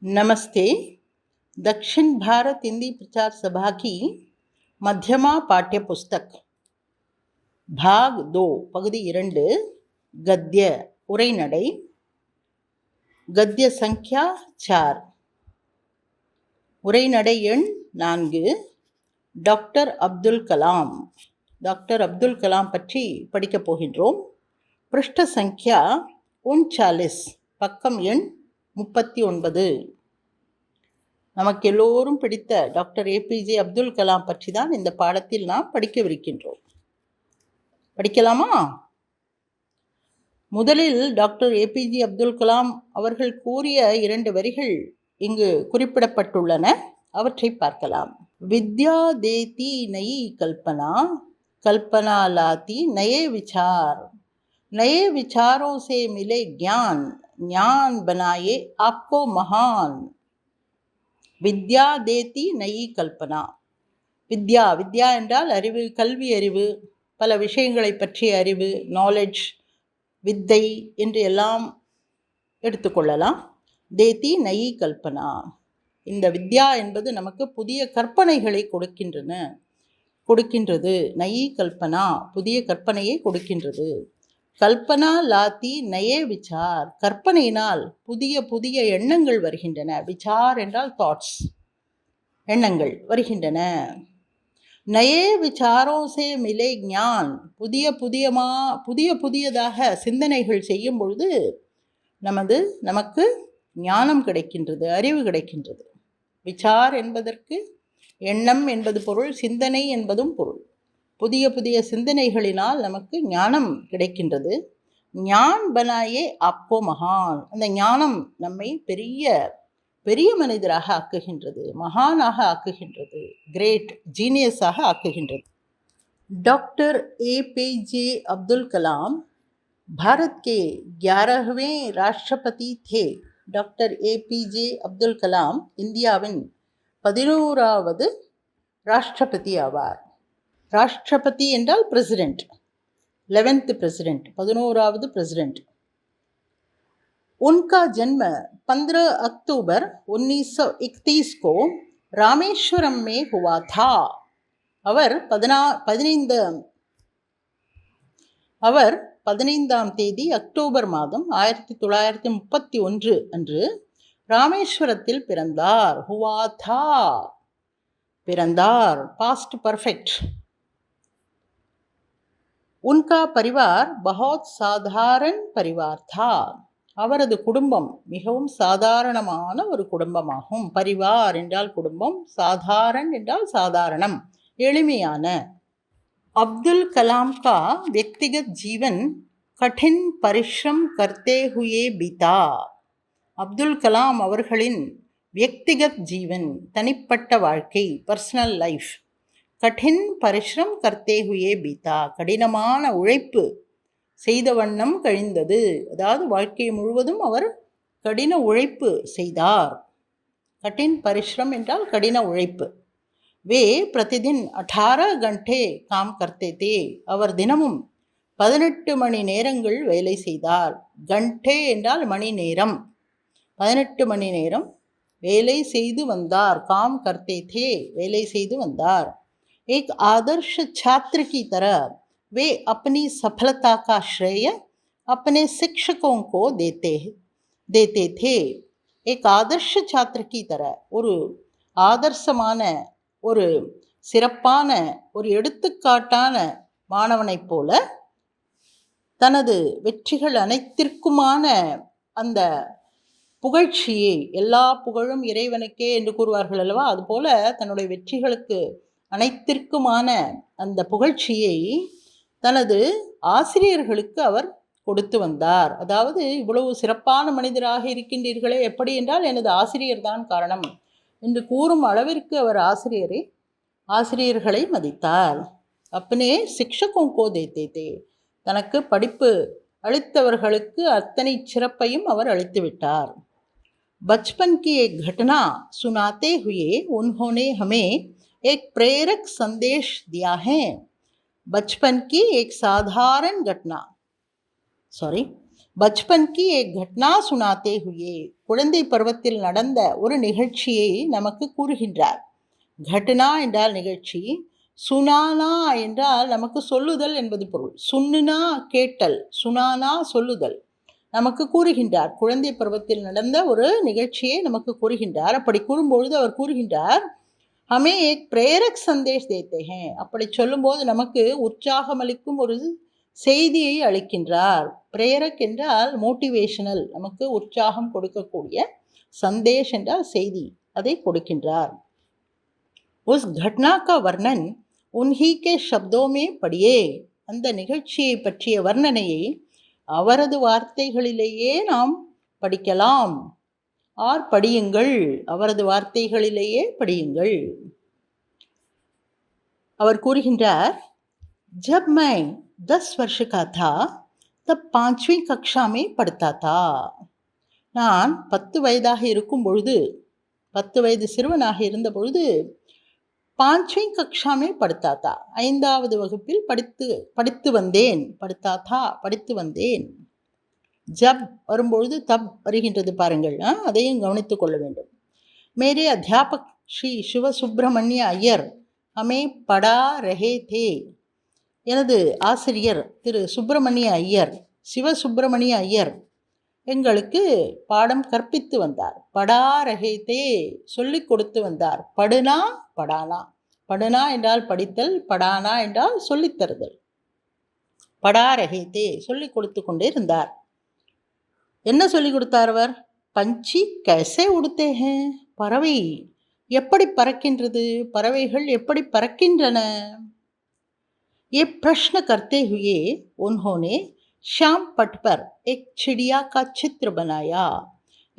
नमस्ते। दक्षिण भारत हिंदी प्रचार सभा की मध्यमा पाठ्य पुस्तक भाग 2 पगुदी 2 गद्य उரைநடை गद्य संख्या 4 उரைநடை எண் 4 டாக்டர் அப்துல் கலாம். டாக்டர் அப்துல் கலாம் பற்றி படிக்கப் போகின்றோம். பிருஷ்ட சங்கியா 39 பக்கம் எண் 39. நமக்கு எல்லோரும் பிடித்த டாக்டர் ஏபிஜே அப்துல் கலாம் பற்றி தான் இந்த பாடத்தில் நாம் படிக்கவிருக்கின்றோம். படிக்கலாமா? முதலில் டாக்டர் ஏபிஜே அப்துல் கலாம் அவர்கள் கூறிய 2 வரிகள் இங்கு குறிப்பிடப்பட்டுள்ளன. அவற்றை பார்க்கலாம். வித்யா தேதி நயி கல்பனா, கல்பனா லாத்தி நயே விசார், नए विचारों से मिले ज्ञान, ज्ञान बनाए आपको महान. வித்யா தேதி நயி கல்பனா. வித்யா வித்யா என்றால் அறிவு, கல்வி அறிவு, பல விஷயங்களை பற்றிய அறிவு, நாலேஜ், வித்தை என்று எல்லாம் எடுத்துக்கொள்ளலாம். தேதி நயி கல்பனா. இந்த வித்யா என்பது நமக்கு புதிய கற்பனைகளை கொடுக்கின்றது. நயி கல்பனா புதிய கற்பனையை கொடுக்கின்றது. கல்பனா லாத்தி நயே விசார், கற்பனையினால் புதிய புதிய எண்ணங்கள் வருகின்றன. விசார் என்றால் தாட்ஸ், எண்ணங்கள் வருகின்றன. நயே விசாரோசே மிலே ஞான், புதியதாக சிந்தனைகள் செய்யும் பொழுது நமக்கு ஞானம் கிடைக்கின்றது, அறிவு கிடைக்கின்றது. விசார் என்பதற்கு எண்ணம் என்பது பொருள், சிந்தனை என்பதும் பொருள். புதிய சிந்தனைகளினால் நமக்கு ஞானம் கிடைக்கின்றது. ஞான் பனாயே ஆப்கோ மகான், அந்த ஞானம் நம்மை பெரிய மனிதராக ஆக்குகின்றது, மகானாக ஆக்குகின்றது, கிரேட் ஜீனியஸாக ஆக்குகின்றது. டாக்டர் ஏபிஜே அப்துல் கலாம் பாரத் के 11वें ராஷ்டிரபதி थे. டாக்டர் ஏபிஜே அப்துல் கலாம் இந்தியாவின் 11வது ராஷ்டிரபதி ஆவார். ராஷ்டிரபதி என்றால் பிரசிடென்ட், 11th பிரசிடென்ட், 11வது பிரசிடென்ட். उनका जन्म 15 अक्टूबर 1931 को रामेश्वरम में हुआ था. அவர் 15ஆம் தேதி அக்டோபர் மாதம் 1931 அன்று ராமேஸ்வரத்தில் பிறந்தார். हुआ था பிறந்தார், பாஸ்ட் பர்ஃபெக்ட். उनका परिवार बहुत साधारण परिवार था. அவரது குடும்பம் மிகவும் சாதாரணமான ஒரு குடும்பமாகும். பரிவார் என்றால் குடும்பம், சாதாரண் என்றால் சாதாரணம், எளிமையான. அப்துல் கலாம் का व्यक्तिगत जीवन कठिन परिश्रम करते हुए बीता. அப்துல் கலாம் அவர்களின் व्यक्तिगत जीवन தனிப்பட்ட வாழ்க்கை, பர்சனல் லைஃப், கடின் பரிஷ்ரம் கர்த்தே ஹுயே பீதா, கடினமான உழைப்பு செய்த வண்ணம் கழிந்தது. அதாவது வாழ்க்கை முழுவதும் அவர் கடின உழைப்பு செய்தார். கடின் பரிஷ்ரம் என்றால் கடின உழைப்பு. வே பிரதிதின் 18 घंटे காம் கர்த்தே தே. அவர் தினமும் 18 மணி நேரங்கள் வேலை செய்தார். கண்டே என்றால் மணி நேரம். 18 மணி நேரம் வேலை செய்து வந்தார். காம் கர்த்தே தே, வேலை செய்து வந்தார். एक आदर्श छात्र की तरह वे अपनी सफलता का श्रेय अपने शिक्षकों को देते थे. एक आदर्श छात्र की तरह, ஒரு ஆதர்சமான, ஒரு சிறப்பான, ஒரு எடுத்துக்காட்டான மாணவனைப் போல தனது வெற்றிகள் அனைத்திற்குமான அந்த புகழ்ச்சியை, எல்லா புகழும் இறைவனுக்கே என்று கூறுவார்கள் அல்லவா, அதுபோல தன்னுடைய வெற்றிகளுக்கு அனைத்திற்குமான அந்த புகழ்ச்சியை தனது ஆசிரியர்களுக்கு அவர் கொடுத்து வந்தார். அதாவது, இவ்வளவு சிறப்பான மனிதராக இருக்கின்றீர்களே, எப்படி என்றால் எனது ஆசிரியர் தான் காரணம் என்று கூறும் அளவிற்கு அவர் ஆசிரியர்களை மதித்தார். அப்பனே சிக்ஷகோं को देते थे. தனக்கு படிப்பு அளித்தவர்களுக்கு அத்தனை சிறப்பையும் அவர் அளித்துவிட்டார். बचपन की एक घटना सुनाते हुए उन्होंने हमें एक प्रेरक संदेश दिया है. बचपन की एक பச்பன் கி ஏக் கட்னா சுனாத்தே ஹுயே, குழந்தை பருவத்தில் நடந்த ஒரு நிகழ்ச்சியை நமக்கு கூறுகின்றார். கட்னா என்றால் நிகழ்ச்சி, சுனானா என்றால் நமக்கு சொல்லுதல் என்பது பொருள். சுன்னுனா கேட்டல், சுனானா சொல்லுதல். நமக்கு கூறுகின்றார், குழந்தை பருவத்தில் நடந்த ஒரு நிகழ்ச்சியை நமக்கு கூறுகின்றார். அப்படி கூறும்பொழுது அவர் கூறுகின்றார், ஹமே ஏக் பிரேரக் சந்தேஷ் தேத்தே ஹேன், அப்படி சொல்லும்போது நமக்கு உற்சாகமளிக்கும் ஒரு செய்தியை அளிக்கின்றார். பிரேரக் என்றால் மோட்டிவேஷனல், நமக்கு உற்சாகம் கொடுக்கக்கூடிய. சந்தேஷ் என்றால் செய்தி, அதை கொடுக்கின்றார். உஸ் घटना का वर्णन उन्हीं के शब्दों में पढ़िए, அந்த நிகழ்ச்சியை பற்றிய வர்ணனையை அவரது வார்த்தைகளிலேயே நாம் படிக்கலாம். ஆர் படியுங்கள், அவரது வார்த்தைகளிலேயே படியுங்கள். அவர் கூறுகின்றார், जब मैं 10 वर्ष का था तब 5वीं कक्षा में पढ़ता था. நான் 10 வயதாக இருக்கும் பொழுது, 10 வயது சிறுவனாக இருந்த பொழுது, 5वीं कक्षा में पढ़ता था, 5வது வகுப்பில் படித்து வந்தேன். படுத்தா தா, படித்து வந்தேன். ஜப் வரும்பொழுது தப் வருகின்றது பாருங்கள், அதையும் கவனித்துக் கொள்ள வேண்டும். மேரே அத்தியாபக் ஸ்ரீ சிவசுப்பிரமணிய ஐயர் ஹமே படா ரஹே தே, எனது ஆசிரியர் திரு சுப்பிரமணிய ஐயர், சிவசுப்பிரமணிய ஐயர் எங்களுக்கு பாடம் கற்பித்து வந்தார். படா ரஹே தே, சொல்லிக் கொடுத்து வந்தார். படுனா படானா, படுனா என்றால் படித்தல், படானா என்றால் சொல்லித்தருதல். படா ரஹே தே, சொல்லிக் கொடுத்து கொண்டே இருந்தார். என்ன சொல்லிக் கொடுத்தார் அவர்? பஞ்சி கைசே உடுத்தே ஹே, பறவை எப்படி பறக்கின்றது, பறவைகள் எப்படி பறக்கின்றன. ये प्रश्न करते हुए उन्होंने श्याम पट पर एक चिड़िया का चित्र बनाया.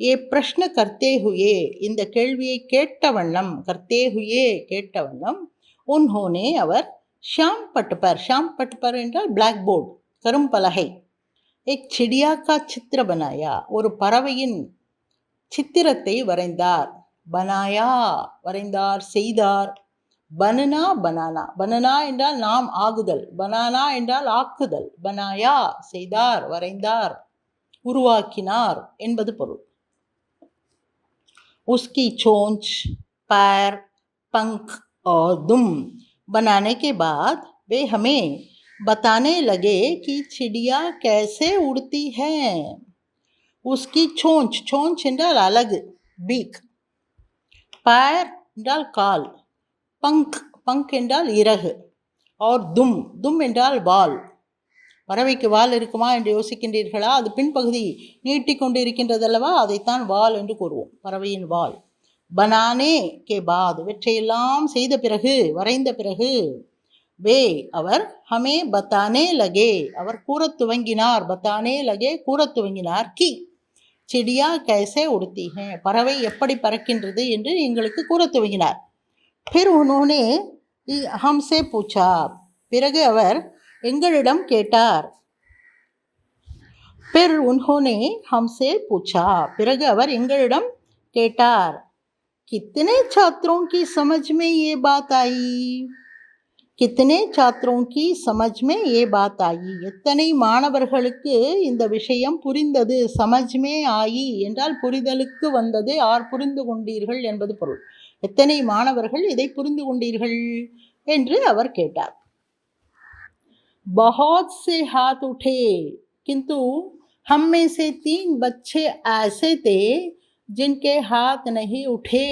ये प्रश्न करते हुए, இந்த கேள்வியை கேட்ட வண்ணம், கர்த்தே ஹுயே கேட்ட வண்ணம், உன்ஹோனே அவர், ஷாம் பட் பர், ஷாம் பட் பர் என்றால் பிளாக் போர்டு, கரும்பலகை, एक चिड़िया का चित्र बनाया, ஒரு பறவையின் சித்திரத்தை வரைந்தார். பனாயா வரைந்தார், செய்தார். பனனா பனானா, பனனா என்றால் நாம் ஆகுதல், பனானா என்றால் ஆக்குதல், பனாயா செய்தார், வரைந்தார், உருவாக்கினார் என்பது பொருள். उसकी चोंच, पैर, पंख और दुम बनाने के बाद वे हमें बताने लगे कि चिड़िया कैसे उड़ती है. उसकी चोंच, चोंच என்றால் அலகு, பீக். पैर என்றால் கால், பங்க், பங்க் என்றால் இறகு, और தும், தும் என்றால் வால். பறவைக்கு வால் இருக்குமா என்று யோசிக்கின்றீர்களா? அது பின்பகுதி நீட்டிக்கொண்டு இருக்கின்றதல்லவா, அதைத்தான் வால் என்று கூறுவோம், பறவையின் வால். பனானே கே பாத், இவற்றையெல்லாம் செய்த பிறகு, வரைந்த பிறகு, வே அவர், ஹமே பத்தானே லகே, அவர் கூறத் துவங்கினார், பத்தானே லகே கூறத் துவங்கினார், கி சிடியா கைசே உடுத்தி ஹே, பறவை எப்படி பறக்கின்றது என்று எங்களுக்கு கூறத் துவங்கினார். फिर उन्होंने हमसे पूछा, பிறகு அவர் எங்களிடம் கேட்டார். फिर उन्होंने हमसे पूछा, பிறகு அவர் எங்களிடம் கேட்டார். कितने छात्रों की समझ में ये बात आई, कितने छात्रों की समझ में ये बात आई, எத்தனை மாணவர்களுக்கு இந்த விஷயம் புரிந்தது. சமஜ் மே ஆயி என்றால் புரிதலுக்கு வந்தது, ஆர் புரிந்து கொண்டீர்கள் என்பது பொருள். எத்தனை மாணவர்கள் இதை புரிந்து கொண்டீர்கள் என்று அவர் கேட்டார். बहुत से हाथ उठे किंतु हम में से 3 बच्चे ऐसे थे जिनके हाथ नहीं उठे.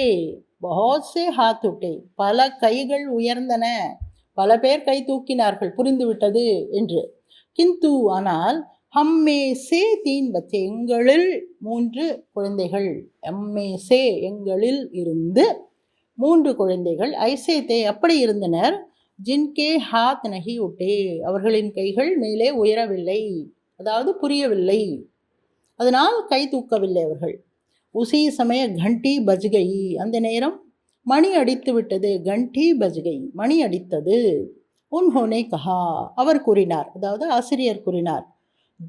बहुत से हाथ उठे, பல கைகள் உயர்ந்தன, பல பேர் கை தூக்கினார்கள், புரிந்துவிட்டது என்று. கிந்து ஆனால், ஹம்மே சே 3 பச்சே, எங்களில் 3 குழந்தைகள், எம்மே சே எங்களில் இருந்து 3 குழந்தைகள், ஐசே தே அப்படி இருந்தனர், ஜின்கே ஹாத் நஹி உட்டே அவர்களின் கைகள் மேலே உயரவில்லை, அதாவது புரியவில்லை, அதனால் கை தூக்கவில்லை அவர்கள். உசி சமய கண்டி பஜ்கை, அந்த நேரம் மணி அடித்து விட்டது. கண்டி பஜ்கை, மணி அடித்தது. உன்ஹோனே கஹா அவர் கூறினார், அதாவது ஆசிரியர் கூறினார்,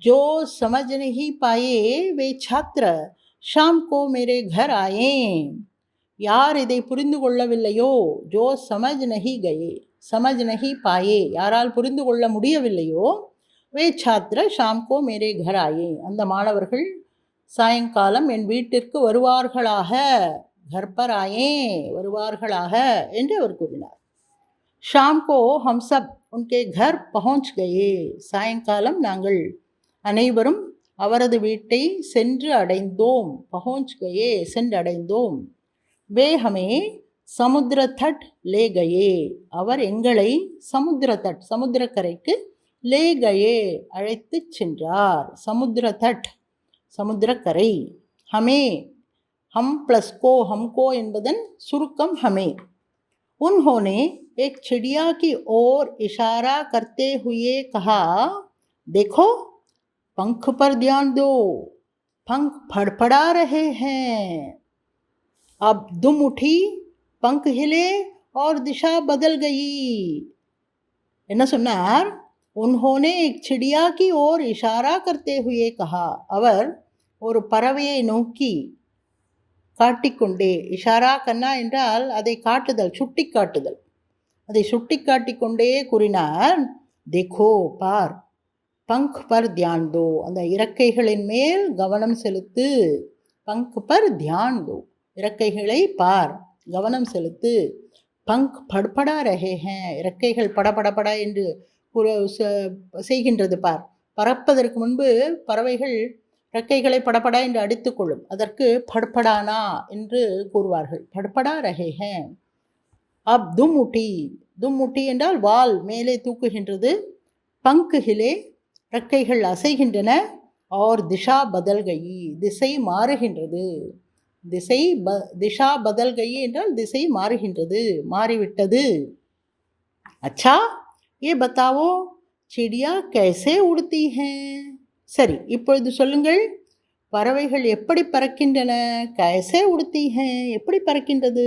ஜோ சமஜ் நஹி பாயே வே சாத்திர ஷாம் கோ மேரே கர் ஆயே, யார் இதை புரிந்து கொள்ளவில்லையோ, ஜோ சமஜ் நஹி கயே, சமஜ் நஹி பாயே யாரால் புரிந்து கொள்ள முடியவில்லையோ, वे छात्र शाम को मेरे घर आए. அந்த மாணவர்கள் சாயங்காலம் என் வீட்டிற்கு வருவார்களாக. घर पर आए வருவார்களாக என்று அவர் கூறினார். शाम को हम सब उनके घर पहुंच गए. சாயங்காலம் நாங்கள் அனைவரும் அவரது வீட்டை சென்று அடைந்தோம். பहुंच गए சென்றடைந்தோம். वे हमें சமுத்திர தட் லே கயே அவர் எங்களை சமுத்திர தட் சமுத்திரக்கரைக்கு லே கயே அழைத்து சென்றார். சமுத்திர தட் சமுத்திரக்கரை. ஹமே ஹம் ப்ளஸ் கோ ஹம்கோ என்பதன் சுருக்கம் ஹமே. उन्होंने एक चिड़िया की ओर इशारा करते हुए कहा, देखो पंख पर ध्यान दो, पंख फड़फड़ा रहे हैं. अब दुम उठी, पंख हिले और दिशा बदल गई. என்ன சொன்னார்? उन्होंने एक चिड़िया की ओर इशारा करते हुए कहा அவர் ஒரு பறவையை நோக்கி காட்டிக்கொண்டே, இஷாரா கண்ணா என்றால் அதை காட்டுதல், சுட்டி காட்டுதல், அதை சுட்டி காட்டிக்கொண்டே கூறினார், தேகோ பார், பங்க் பர் தியான் தோ அந்த இறக்கைகளின் மேல் கவனம் செலுத்து. பங்க் பர் தியான் தோ இறக்கைகளை பார், கவனம் செலுத்து. பங்க் படபடா ரஹே ஹேன் இறக்கைகள் படபடபட என்று செய்கின்றது பார். பறப்பதற்கு முன்பு பறவைகள் இறக்கைகளை படபடா என்று அடித்துக்கொள்ளும். அதற்கு பட்படானா என்று கூறுவார்கள். பட்படா ரஹே ஹேன். அப் தும் உட்டி, தும் உட்டி என்றால் வால் மேலே தூக்குகின்றது. பங்கு ஹிலே இறக்கைகள் அசைகின்றன. और திஷா பதல் கயி திசை மாறுகின்றது. திஷா பதல் கயி என்றால் திசை மாறுகின்றது, மாறிவிட்டது. अच्छा ये बताओ चिड़िया कैसे उड़ती हैं. சரி, இப்பொழுது சொல்லுங்கள், பறவைகள் எப்படி பறக்கின்றன? कैसे उड़ती हैं எப்படி பறக்கின்றது?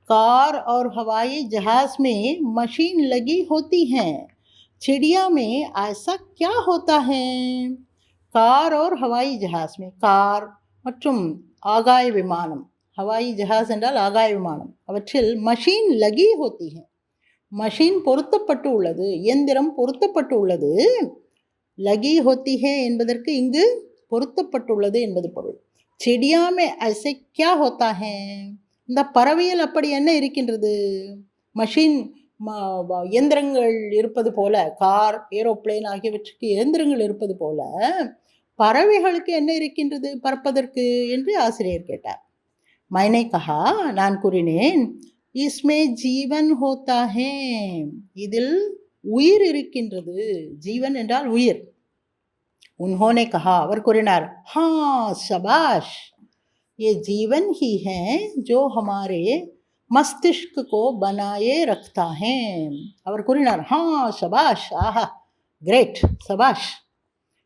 कार और हवाई जहाज में मशीन लगी होती हैं, चिड़िया में ऐसा क्या होता है? कार और हवाई जहाज में कार மற்றும் ஆகாய விமானம், ஹவாயி ஜஹாஸ் என்றால் ஆகாய விமானம், அவற்றில் மஷீன் லகி ஹோத்தி ஹை மஷீன் பொருத்தப்பட்டு உள்ளது, இயந்திரம் பொருத்தப்பட்டு உள்ளது. லகி ஹோத்தி ஹே என்பதற்கு இங்கு பொருத்தப்பட்டுள்ளது என்பது பொருள். சிடியாமே ஐசே கியா ஹோத்தா ஹே இந்த பறவையில் அப்படி என்ன இருக்கின்றது? மஷீன் இயந்திரங்கள் இருப்பது போல, கார் ஏரோப்ளேன் ஆகியவற்றுக்கு இயந்திரங்கள் இருப்பது போல பறவைகளுக்கு என்ன இருக்கின்றது பறப்பதற்கு என்று ஆசிரியர் கேட்டார். மைனை கஹா நான் கூறினேன், இஸ்மே ஜீவன் ஹோத்தா ஹே இதில் உயிர் இருக்கின்றது. ஜீவன் என்றால் உயிர். உன்ஹோனே கஹா அவர் கூறினார், ஹா சபாஷ் ये जीवन ही है जो हमारे मस्तिष्क को बनाए रखता है. அவர் கூறினார், ஹா சபாஷ், ஆஹா கிரேட், சபாஷ்.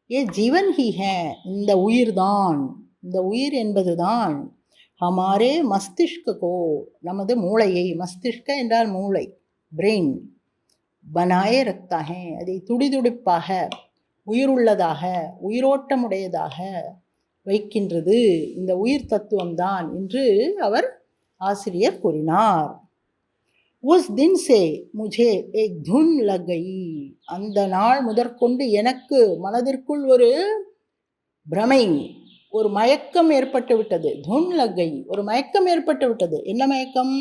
ये जीवन ही है இந்த உயிர்தான், இந்த உயிர் என்பதுதான் ஹமாரே மஸ்திஷ்கோ நமது மூளையை, மஸ்திஷ்க என்றால் மூளை, பிரெயின், பனாயே ரக்தா ஹே அதை துடிதுடிப்பாக, உயிருள்ளதாக, உயிரோட்டமுடையதாக வைக்கின்றது இந்த உயிர் தத்துவம்தான் என்று அவர் ஆசிரியர் கூறினார். உஸ் தின் சே முझे एक धुन लग गई அந்த நாள் முதற்கொண்டு எனக்கு மனதிற்குள் ஒரு பிரமை, ஒரு மயக்கம் ஏற்பட்டு விட்டது. धुन लग गई ஒரு மயக்கம் ஏற்பட்டு விட்டது. என்ன மயக்கம்?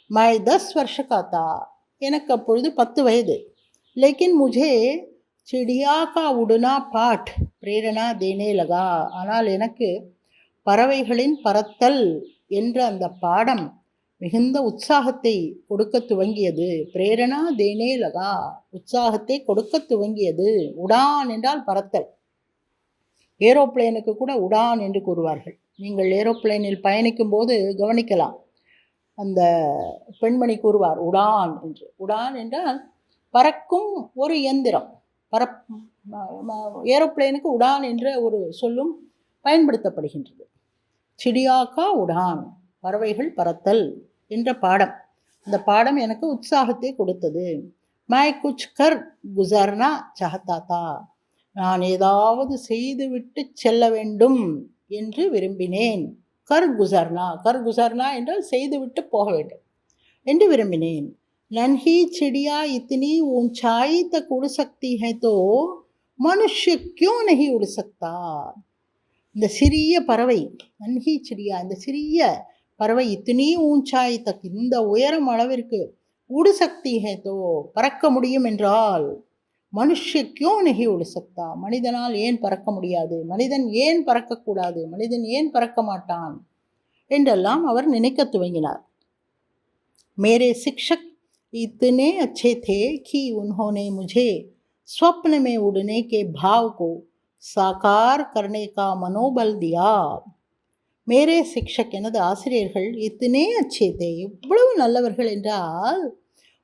मैं 10 वर्ष का था எனக்கு அப்பொழுது 10 வயது. लेकिन मुझे चिड़िया का उड़ना पाठ பிரேரணா தேனே லகா ஆனால் எனக்கு பறவைகளின் பறத்தல் என்ற அந்த பாடம் மிகுந்த உற்சாகத்தை கொடுக்க துவங்கியது. பிரேரணா தேனே லகா உற்சாகத்தை கொடுக்க துவங்கியது. உடான் என்றால் பறத்தல். ஏரோப்ளேனுக்கு கூட உடான் என்று கூறுவார்கள். நீங்கள் ஏரோப்ளேனில் பயணிக்கும் போது கவனிக்கலாம், அந்த பெண்மணி கூறுவார் உடான் என்று. உடான் என்றால் பறக்கும் ஒரு இயந்திரம். ஏரோப்ளேனுக்கு உடான் என்ற ஒரு சொல்லும் பயன்படுத்தப்படுகின்றது. சிடியாக்கா உடான் பறவைகள் பறத்தல் என்ற பாடம், அந்த பாடம் எனக்கு உற்சாகத்தை கொடுத்தது. மை குச் கர் குசர்னா சாஹ்தா நான் ஏதாவது செய்துவிட்டு செல்ல வேண்டும் என்று விரும்பினேன். கர் குசர்னா என்றால் செய்துவிட்டு போக வேண்டும் என்று விரும்பினேன். नन्ही चिड़िया इतनी ऊंचाई तक उड़ सकती है तो मनुष्य क्यों नहीं उड़ सकता. இந்த சிறிய பறவை, நன்ஹி சிடியா, இந்த சிறிய பறவை இத்தினி ஊஞ்சாய் தக், இந்த உயரம் அளவிற்கு, உடு சக்தி ஹேதோ, பறக்க முடியும் என்றால், மனுஷ்ய கியோ நெகி உடு சக்தா, மனிதனால் ஏன் பறக்க முடியாது, மனிதன் ஏன் பறக்கக்கூடாது, மனிதன் ஏன் பறக்க மாட்டான் என்றெல்லாம் அவர் நினைக்க துவங்கினார். मेरे शिक्षक इतने अच्छे थे कि उन्होंने मुझे स्वप्न में उड़ने के भाव को साकार करने का मनोबल दिया. மேரே சிக்ஷக், எனது ஆசிரியர்கள், இத்தனே அச்சேதே, எவ்வளவு நல்லவர்கள் என்றால்,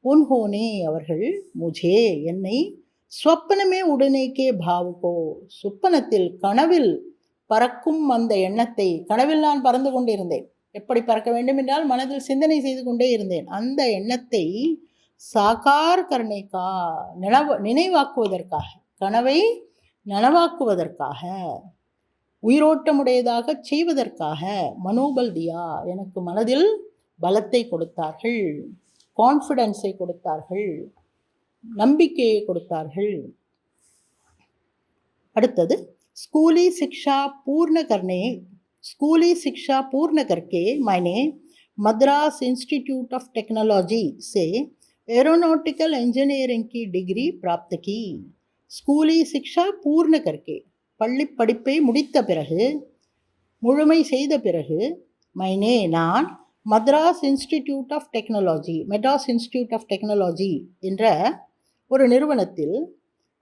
உன்ஹோனே அவர்கள், முஜே என்னை, ஸ்வப்னமே உடனேக்கே பாவுகோ, சுப்பனத்தில் கனவில் பறக்கும் அந்த எண்ணத்தை, கனவில் நான் பறந்து கொண்டிருந்தேன், எப்படி பறக்க வேண்டும் என்றால் மனதில் சிந்தனை செய்து கொண்டே இருந்தேன், அந்த எண்ணத்தை சாகார் கர்ணேகா, நினைவாக்குவதற்காக, கனவை நனவாக்குவதற்காக, உயிரோட்டமுடையதாக செய்வதற்காக, மனோபல் தியா, எனக்கு மனதில் பலத்தை கொடுத்தார்கள், கான்ஃபிடன்ஸை கொடுத்தார்கள், நம்பிக்கையை கொடுத்தார்கள். அடுத்தது, स्कूली शिक्षा पूर्ण करके मैंने मद्रास इंस्टीट्यूट ऑफ टेक्नोलॉजी से एरोनॉटिकल इंजीनियरिंग की डिग्री प्राप्त की. स्कूली शिक्षा पूर्ण करके, பள்ளி படிப்பை முடித்த பிறகு, முழுமை செய்த பிறகு, மைனே நான், Madras institute of technology, Madras institute of technology என்ற ஒரு நிறுவனத்தில்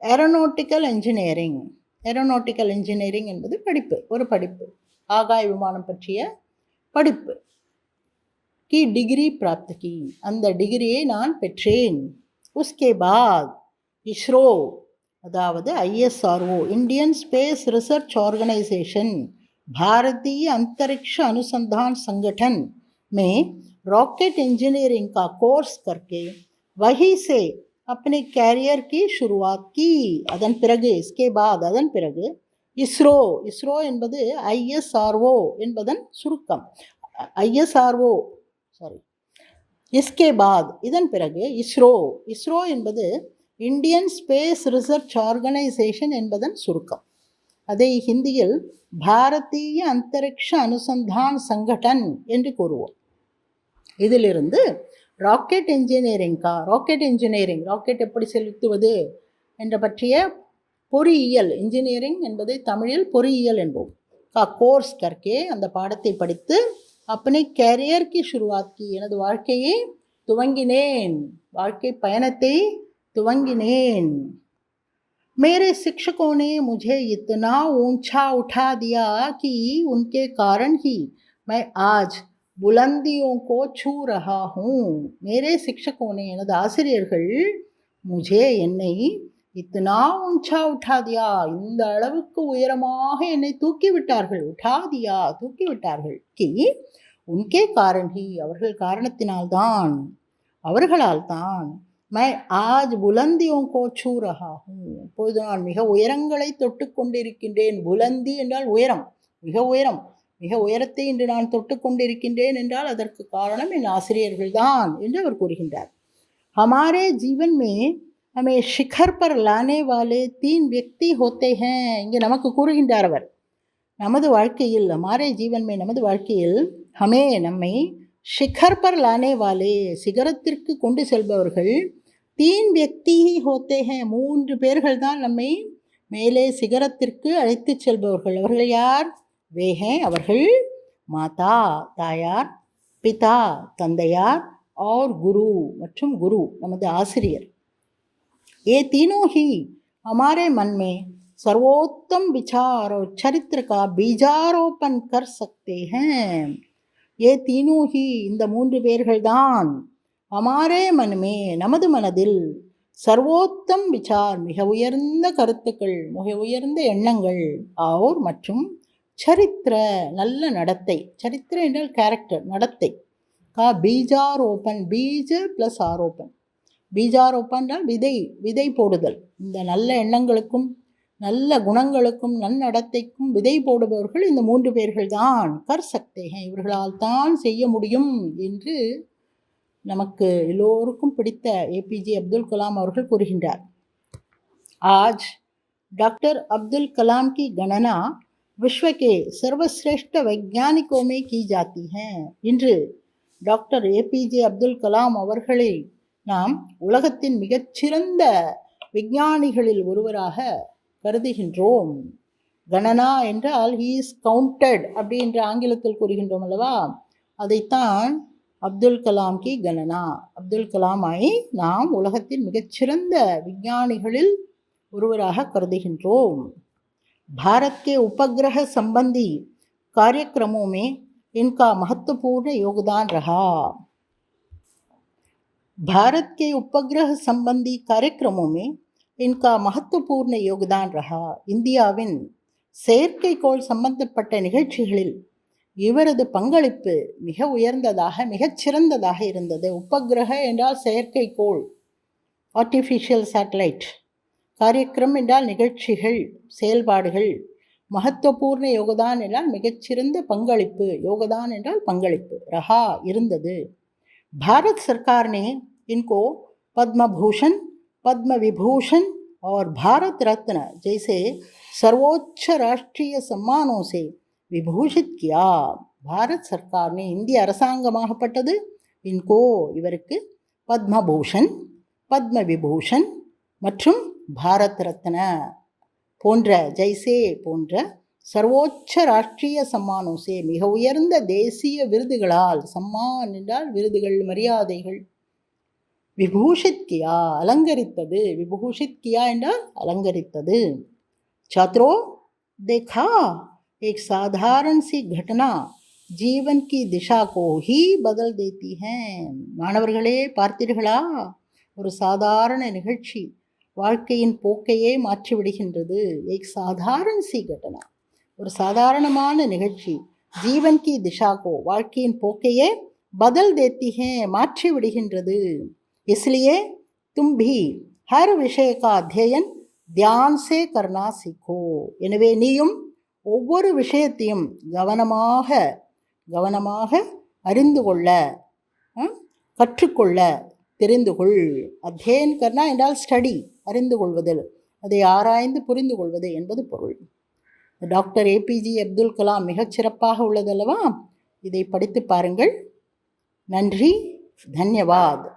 ஏரோநாட்டிக்கல் இன்ஜினியரிங், ஏரோநாட்டிக்கல் இன்ஜினியரிங் என்பது படிப்பு, ஒரு படிப்பு, ஆகாய விமானம் பற்றிய படிப்பு, கி டிகிரி பிராப்த் கி, அந்த டிகிரியை நான் பெற்றேன். உஸ்கே பாத் இஸ்ரோ, அதாவது ISRO, Indian space research organisation, भारतीय अंतरिक्ष अनुसंधान संगठन में रॉकेट इंजीनियरिंग का कोर्स करके वहीं से अपने कैरियर की शुरुआत की. அதன் பிறகு, इसके बाद, அதன் பிறகு, இஸ்ரோ, இஸ்ரோ என்பது ISRO என்பதன் சுருக்கம், ISRO, சாரி, इसके बाद, இதன் பிறகு, இஸ்ரோ, இஸ்ரோ என்பது இந்தியன் ஸ்பேஸ் ரிசர்ச் ஆர்கனைசேஷன் என்பதன் சுருக்கம், அதை ஹிந்தியில் பாரதிய அந்தரிக்ஷ அனுசந்தான் சங்கடன் என்று கூறுவோம். இதிலிருந்து ராக்கெட் இன்ஜினியரிங்கா, ராக்கெட் இன்ஜினியரிங், ராக்கெட் எப்படி செலுத்துவது என்ற பற்றிய பொறியியல், இன்ஜினியரிங் என்பதை தமிழில் பொறியியல் என்போம், கா கோர்ஸ் கற்கே, அந்த பாடத்தை படித்து, அப்பனே கேரியர் கி शुरुआत की, எனது வாழ்க்கையை துவங்கினேன், வாழ்க்கை பயணத்தை துவங்கினேன். मेरे शिक्षकों ने मुझे इतना ऊंचा उठा दिया कि उनके कारण ही मैं आज बुलंदियों को छू रहा हूँ. मेरे शिक्षकों ने, எனது ஆசிரியர்கள், मुझे என்னை, இத்தனா ஊஞ்சா உठा दिया, இந்த அளவுக்கு உயரமாக என்னை தூக்கி விட்டார்கள், உठा दिया, தூக்கி விட்டார்கள், கி உன்கே காரண் ஹி, அவர்கள் காரணத்தினால்தான், அவர்களால் தான், मैं आज बुलंदियों को छू रहा हूँ, இப்பொழுது நான் மிக உயரங்களை தொட்டு கொண்டிருக்கின்றேன். புலந்தி என்றால் உயரம், மிக உயரம், மிக உயரத்தை இன்று நான் தொட்டு கொண்டிருக்கின்றேன் என்றால் அதற்கு காரணம் என் ஆசிரியர்கள் தான் என்று அவர் கூறுகின்றார். हमारे जीवन में हमें शिखर पर लाने वाले 3 व्यक्ति होते हैं. இங்கே நமக்கு கூறுகின்றார் அவர், நமது வாழ்க்கையில், हमारे जीवन में, நமது வாழ்க்கையில், हमें நம்மை, शिखर पर लाने वाले சிகரத்திற்கு கொண்டு செல்பவர்கள், 3 व्यक्ति ही होते हैं, 3 பேர்கள் தான் நம்மை மேலே சிகரத்திற்கு அழைத்து செல்பவர்கள். அவர்கள் யார்? வே ஹே, அவர்கள், மாதா தாயார், பிதா தந்தையார், और குரு மற்றும் குரு நமது ஆசிரியர். ये तीनों ही हमारे मन में सर्वोत्तम विचार और चरित्र का बीजारोपण कर सकते हैं. ये तीनों ही, இந்த 3 பேர்கள் தான், हमारे मन में, நமது மனதில், சர்வோத்தம் விசார், மிக உயர்ந்த கருத்துக்கள், மிக உயர்ந்த எண்ணங்கள், और மற்றும் சரித்திர, நல்ல நடத்தை, சரித்திர என்றால் கேரக்டர், நடத்தை, கா பீஜாரோப்பன், பீஜ பிளஸ் ஆரோப்பன், பீஜாரோப்பன் என்றால் விதை, விதை போடுதல், இந்த நல்ல எண்ணங்களுக்கும் நல்ல குணங்களுக்கும் நன்னடத்தைக்கும் விதை போடுபவர்கள் இந்த 3 பேர்கள் தான், கர் சக்தே ஹே, இவர்களால் தான் செய்ய முடியும் என்று நமக்கு எல்லோருக்கும் பிடித்த ஏபிஜே அப்துல் கலாம் அவர்கள் கூறுகின்றார், आज डॉक्टर अब्दुल कलाम की गणना विश्व के सर्वश्रेष्ठ वैज्ञानिकों में की जाती है. இன்று டாக்டர் ஏபிஜே அப்துல் கலாம் அவர்களை நாம் உலகத்தின் மிகச்சிறந்த விஞ்ஞானிகளில் ஒருவராக கருதுகின்றோம். கணனா என்றால் ஹீ இஸ் கவுண்டட் அப்படின்ற ஆங்கிலத்தில் கூறுகின்றோம் அல்லவா, அதைத்தான் அப்துல் கலாம் கி கணனா, அப்துல் கலாமை நாம் உலகத்தின் மிகச்சிறந்த விஞ்ஞானிகளில் ஒருவராக கருதுகின்றோம். भारत के उपग्रह संबंधी कार्यक्रमों में इनका महत्वपूर्ण योगदान रहा. भारत के उपग्रह संबंधी कार्यक्रमों में इनका महत्वपूर्ण योगदान रहा. இந்தியாவின் செயற்கைக்கோள் சம்பந்தப்பட்ட நிகழ்ச்சிகளில் இவரது பங்களிப்பு மிக உயர்ந்ததாக மிகச்சிறந்ததாக இருந்தது. உபகிரக என்றால் செயற்கைக்கோள், ஆர்டிஃபிஷியல் சேட்டலைட். காரியக்கிரம் என்றால் நிகழ்ச்சிகள், செயல்பாடுகள். மகத்துவபூர்ண யோகதான் என்றால் மிகச்சிறந்த பங்களிப்பு, யோகதான் என்றால் பங்களிப்பு. ரஹா இருந்தது. பாரத் சர்க்கார் ने इनको पद्म भूषण, पद्म विभूषण और भारत रत्न जैसे सर्वोच्च राष्ट्रीय सम्मानों से विभूषित किया. भारत सरकार ने, இந்திய அரசாங்கமாகப்பட்டது, इनको இவருக்கு பத்மபூஷன், பத்ம விபூஷன் மற்றும் பாரத் ரத்ன போன்ற, ஜெய்சே போன்ற சர்வோச்ச ராஷ்டிரிய சம்மானோசே மிக உயர்ந்த தேசிய விருதுகளால், சம்மான் என்றால் விருதுகள், மரியாதைகள், விபூஷித் கியா அலங்கரித்தது, விபூஷித் கியா என்றால் அலங்கரித்தது. छात्रों, देखा एक साधारण सी घटना जीवन की दिशा को ही बदल देती है. மாணவர்களே பார்த்தீர்களா, ஒரு சாதாரண நிகழ்ச்சி வாழ்க்கையின் போக்கையே மாற்றிவிடுகின்றது. ஏக் சாதாரண சி கட்டனா, ஒரு சாதாரணமான நிகழ்ச்சி, ஜீவன் கி திஷா கோ வாழ்க்கையின் போக்கையே பதல் தேத்தி ஹே மாற்றி விடுகின்றது. इसलिए तुम भी हर विषय का अध्ययन ध्यान से करना सीखो. எனவே நீயும் ஒவ்வொரு விஷயத்தையும் கவனமாக கவனமாக அறிந்து கொள்ள, கற்றுக்கொள்ள, தெரிந்து கொள். அத்தியன் கர்னா என்றால் ஸ்டடி, அறிந்து கொள்வதில், அதை ஆராய்ந்து புரிந்து கொள்வது என்பது பொருள். டாக்டர் ஏபிஜே அப்துல் கலாம் மிகச்சிறப்பாக உள்ளதல்லவா, இதை படித்து பாருங்கள். நன்றி, தன்யவாத்.